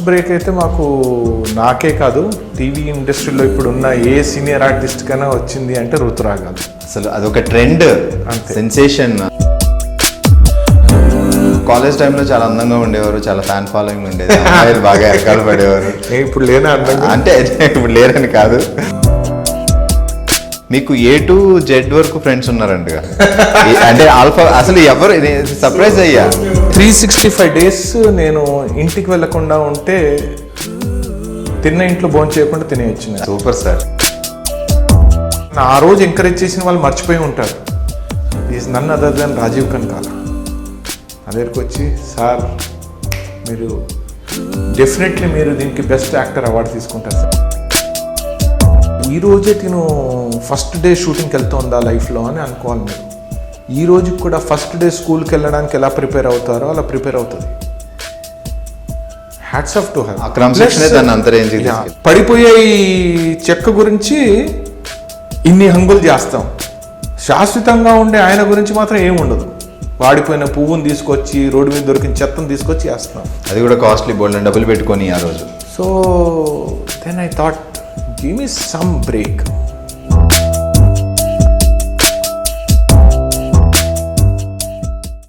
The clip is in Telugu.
బ్రేక్ అయితే నాకే కాదు టీవీ ఇండస్ట్రీలో ఇప్పుడు ఉన్న ఏ సీనియర్ ఆర్టిస్ట్ కైనా వచ్చింది అంటే ఋతురాగాలు. అసలు అదొక ట్రెండ్, సెన్సేషన్. కాలేజ్ టైంలో చాలా అందంగా ఉండేవారు, చాలా ఫ్యాన్ ఫాలోయింగ్ ఉండేది, అమ్మాయిలు బాగా ఎరకాలు పడేవారు. ఇప్పుడు లేనా అందంగా అంటే ఇప్పుడు లేరని కాదు. మీకు A to Z వరకు ఫ్రెండ్స్ ఉన్నారంటగా. అంటే ఆల్ఫా అసలు ఎవరు సర్ప్రైజ్ అయ్యా. 365 days నేను ఇంటికి వెళ్లకుండా ఉంటే తిన్న ఇంట్లో భోజనం చేయకుండా తినేయచ్చు. Super sir. ఆ రోజు ఎంకరేజ్ చేసిన వాళ్ళు మర్చిపోయి ఉంటారు. Is none other than Rajeev Kanakala. నా దగ్గరికి వచ్చి, సార్ మీరు డెఫినెట్లీ మీరు దీనికి బెస్ట్ యాక్టర్ అవార్డు తీసుకుంటారు సార్. ఈరోజే తిను ఫస్ట్ డే షూటింగ్కి వెళ్తుందా లైఫ్లో అని అనుకోవాలి మీరు. ఈ రోజుకి కూడా ఫస్ట్ డే స్కూల్కి వెళ్ళడానికి ఎలా ప్రిపేర్ అవుతారో అలా ప్రిపేర్ అవుతుంది. Hats off to her. పడిపోయే ఈ చెక్క గురించి ఇన్ని హంగులు చేస్తాం, శాశ్వతంగా ఉండే ఆయన గురించి మాత్రం ఏమి ఉండదు. వాడిపోయిన పువ్వుని తీసుకొచ్చి రోడ్డు మీద దొరికిన చెత్తను తీసుకొచ్చి వేస్తాం. అది కూడా కాస్ట్లీ బోల్డ్ డబ్బులు పెట్టుకొని ఆ రోజు. So then I thought give me some break.